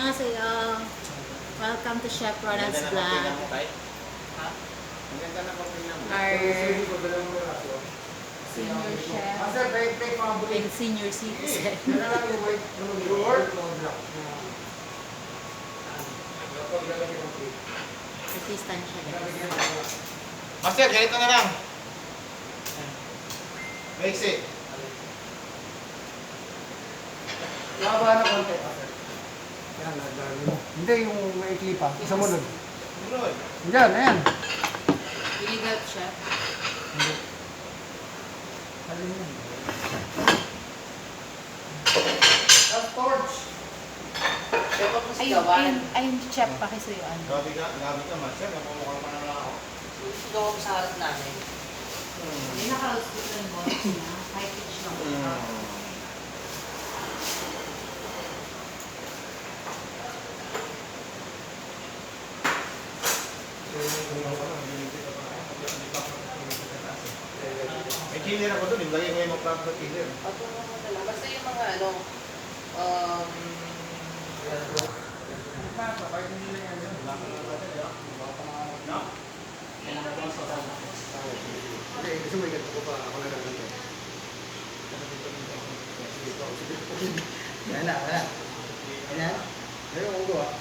Annyeonghaseyo. Welcome to Chef Ronald's Vlog. Ang ganda na pagpina mo. Our senior chef and senior citizen. Assistant siya guys. Master, ganito na lang. Basic. Laba na konti. Yan, nagdali mo. Hindi, yung maikli pa. Sumunod. Sunod. Yan, ayan. Illegal chef. Alin yan. Tapos torch. Ayun, chef pakisuyuan. Gabi ka, master. Napumukhang pa naman ako. Ikaw sa harap namin. May naka-hospital mo na. High pitch lang. May killer ako doon. Ilagay mo yung mag-plug sa killer. Patuloy mo na lang. Basta yung mga ano, Okay, kasi may ganito ko pa. Ako na lang ganito. Yan na, yan. Yan. Ayun, ako ko ah.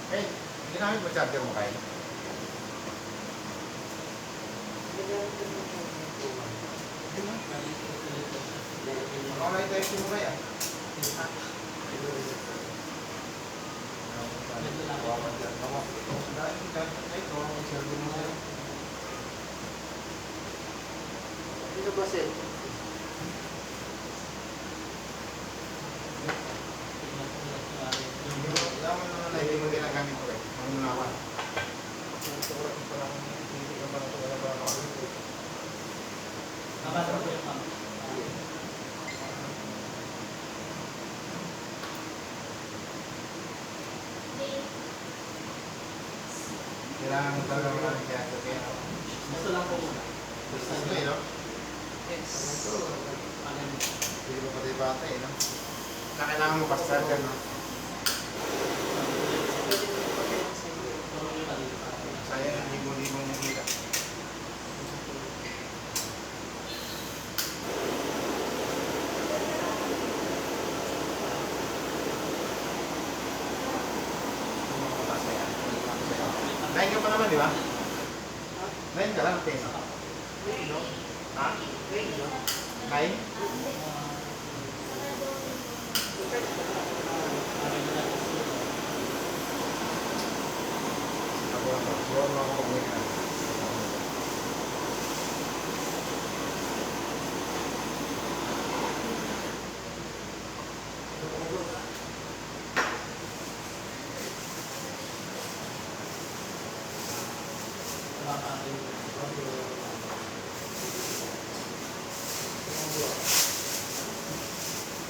Hey, ginamit mo charger mo kayo? Baka may tayo mo kaya? dito ba sir? Laman naman na hindi mo ginagamit ko eh. Mangunawan. Kailangan mo talaga namin kaya ito kaya. Gusto lang po muna. Gusto mo eh, no? Yes. Hindi mo pati bata eh, no? Na kailangan mo pastar ka, no? Sayang, hindi mo nakita. Lain ka pa naman, di ba? Lain ka lang, Ting. Ha? Lain? Siguro mo ako umuwi na.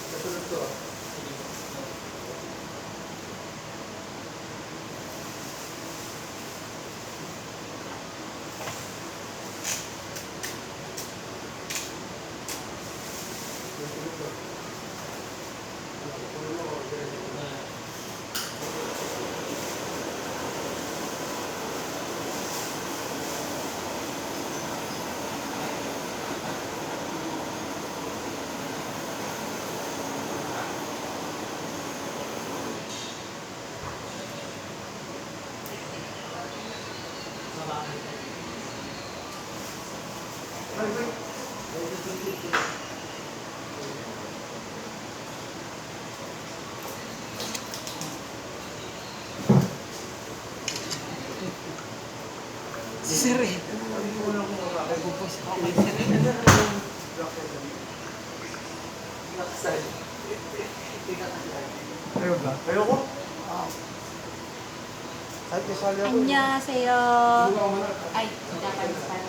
Kasunod to ah. sir eh. Okay, sir. Nakasal. Hindi ka kasal. Ayun ba? Ayoko. Kahit kasali ako. 안녕하세요. Buka mo na. Ay, Japanese style.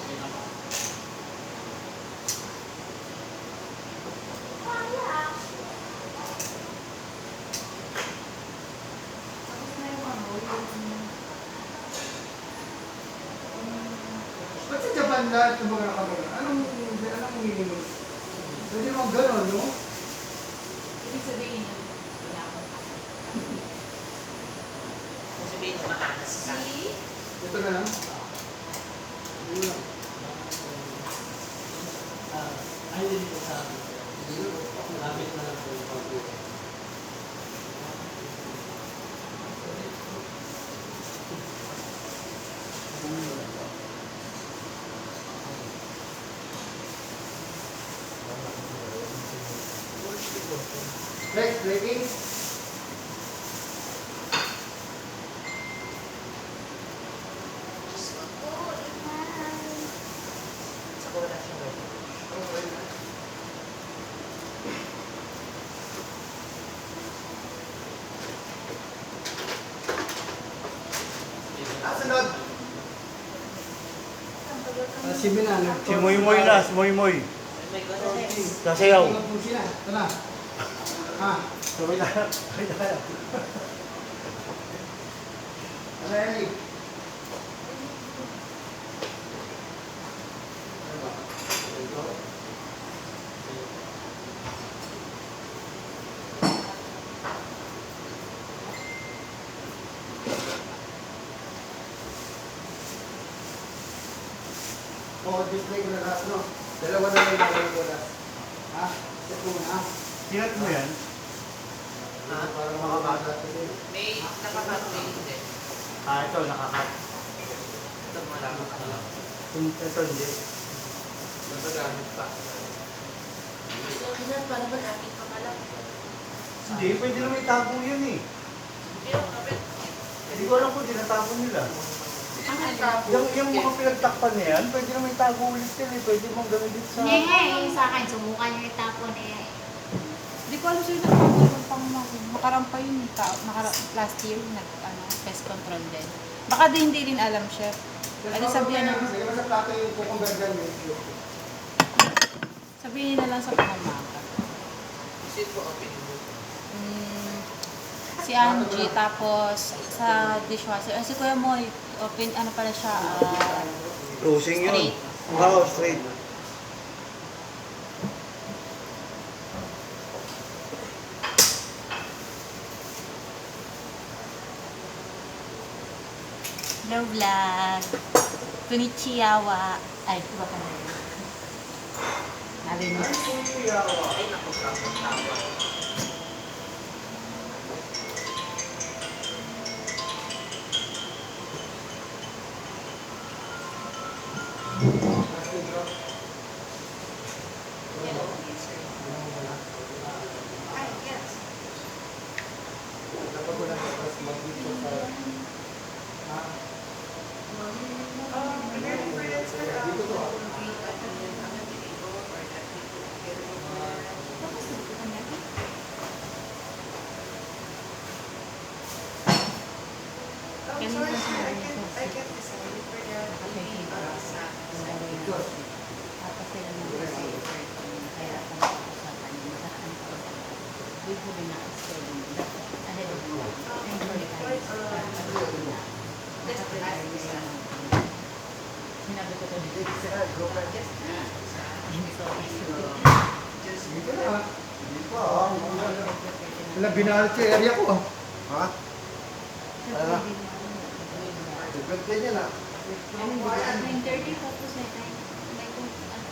Tapos na yung ano, Ba't sa Japan lahat ng mga nakagawa? Anong meaning? Pwede mo gano'n, no? ibig sabihin yun, wala akong Kung sabihin mo makakas ka. See? Ito na lang. Ano lang. Ay, hindi ko sabi. Malapit na lang po yung computer. Next, breaking. Sa ko wala siyang ready. Sunod. Si Minano. Si Moy Moy na, si Moy Moy. May cosa Sasayaw. Ito na. Ah. Sabay tayo. Sabay tayo. Ano yan, Lee? Oo, display ko na lahat, no? Dalawa na lang yung ko lahat. Ha? Check mo na. Sinat mo yan? Ha? Para makabasa ko din. May nakaka-play din. Ito, nakakat. Ito mo lang. Ito, hindi. Nagagamit pa. Para ba natin pakalang? Hindi, pwede naman itago yan eh. Hindi ko alam kung tinatago nila. Yung mga pinagtakpan na yan, pwede naman itago ulit yan eh. Pwede mong gamitin sa... Yung sa akin, sumukan yung itapon eh. Hindi ko alam sa'yo nagpapalong pang makarampa yun. Last year, pest control din. Baka din hindi rin alam, chef. Ano sabihan na, Sige mo sa plato yung cucumber dyan. sabihin na lang sa pamamakan. Isip ko open mo. Si Angie, tapos sa dishwasher. Si Kuya Moy, open, ano pala siya, Closing yun. straight. Oo, straight. Hello vlog. Konnichiwa. Ay, diba ka na yun? Narinig. Ay, naku, tawa. Tapos sila nag-receiver. Kaya pag-usapan yung magkakaan ko. We will be not schedule. Ahead of time. Sinabi ko to dito. Dito na. Dito ah. Wala, binalit yung area ko ah. Ha? Depende niya na. 9:30 tapos may time, may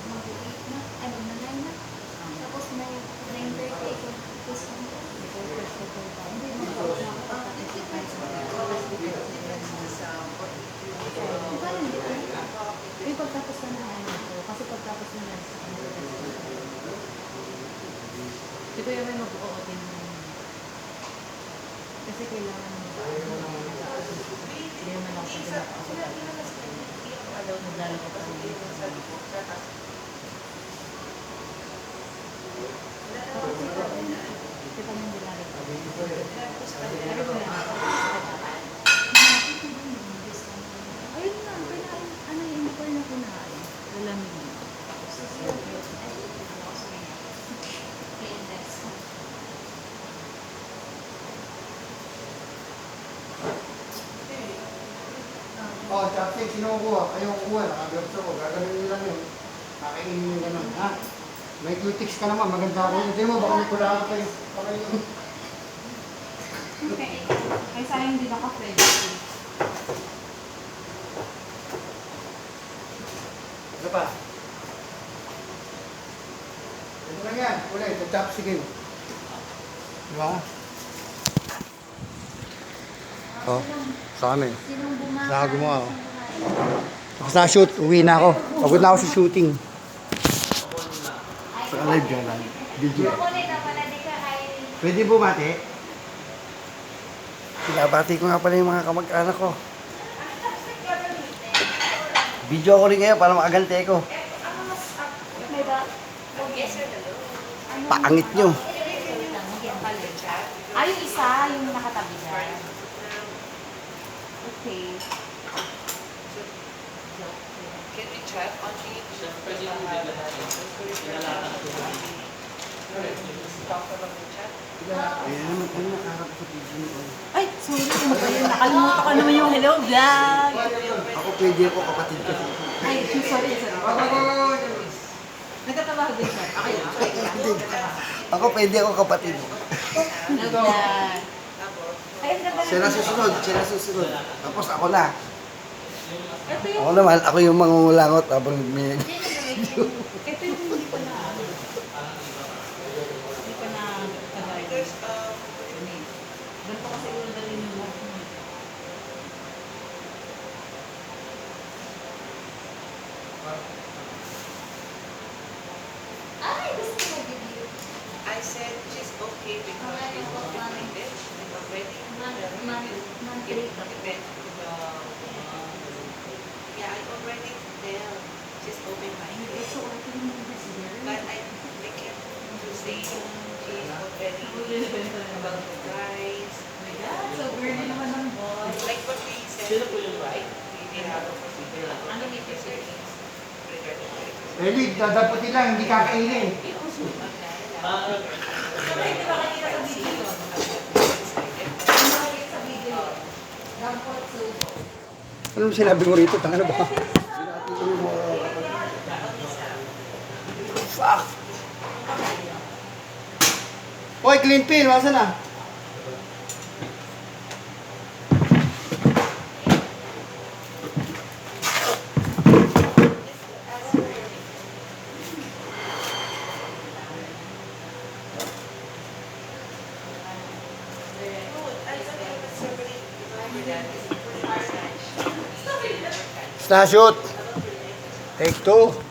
mag-uwi na, ano na lang na. Tapos may 9:30 ko tapos hindi mo pa ako nakakapag-isipay sa paano hindi ko? May pagtapos na ano ko, kasi pagtapos na lang sa kanila. Si Kuya may mag-o-o din naman. Kasi kailangan mo ba? Hindi naman ako pwede nakakasal. daw naglalako pa rin dito. Kita mo nilalako. Ayun lang, ano yung impor na kunain? Lalamig mo. Oh, chopstick, sino kukuha? Ayaw kukuha, nakabiyoso ko. Gagawin nyo lang yun. Kakainin nyo ganun, ha? May cutics ka naman, maganda ako. Hindi mo, baka may kulangan pa yung kamay yun. Ay, sayang hindi naka-pwede. Ano pa? Ito lang yan, ulit, sa chopstick yun. Di ba? Oh, sa amin. Sinong bumakas? Saka gumawa ako. Tapos na-shoot, uwi na ako. Pagod na ako sa shooting. Sa live dyan lang. Video. Pwede bumati? Pinabati ko nga pala yung mga kamag-anak ko. Video ako rin ngayon para makagante ko. Paangit nyo. Ay, yung isa, yung nakatabi dyan. Okay. Can we chat on the Siyempre, hindi mo bigla na pinalatan ko. talk about the chat? Ayan naman, ano nakarap sa video nito. Ay, sorry, ano ba yun? Nakalimutan ko naman yung hello vlog. Ako pwede ako kapatid kasi. Ay, sorry. Nagkatabaho din siya. Okay lang. Ako pwede ako kapatid. Hello vlog. Ay, ang ganda Siya na susunod. Tapos ako na. Ito yung, Ako naman, ako yung mangungulangot habang may... ito yung hindi pa na, hindi pa na kagaya. Ganito kasi yung dalhin yung lahat mo. Ay, gusto mo mag-video. I said she's okay because she's motivated and already Monthly. yeah, I already tell she's open-minded. So, I can move this here. But I can't to say she's already about the guys. So, burn naman ng boss. Like what we said. Sino po yung right? We have a procedure. Ano yung Regarding the Elig, dadaputin lang, hindi kakainin. Ah, Hindi ba kanina sa video? Anong sinabi mo rito? Tanga na ba? Fuck! Hoy, clean pin, masa na? Star shoot. Take two.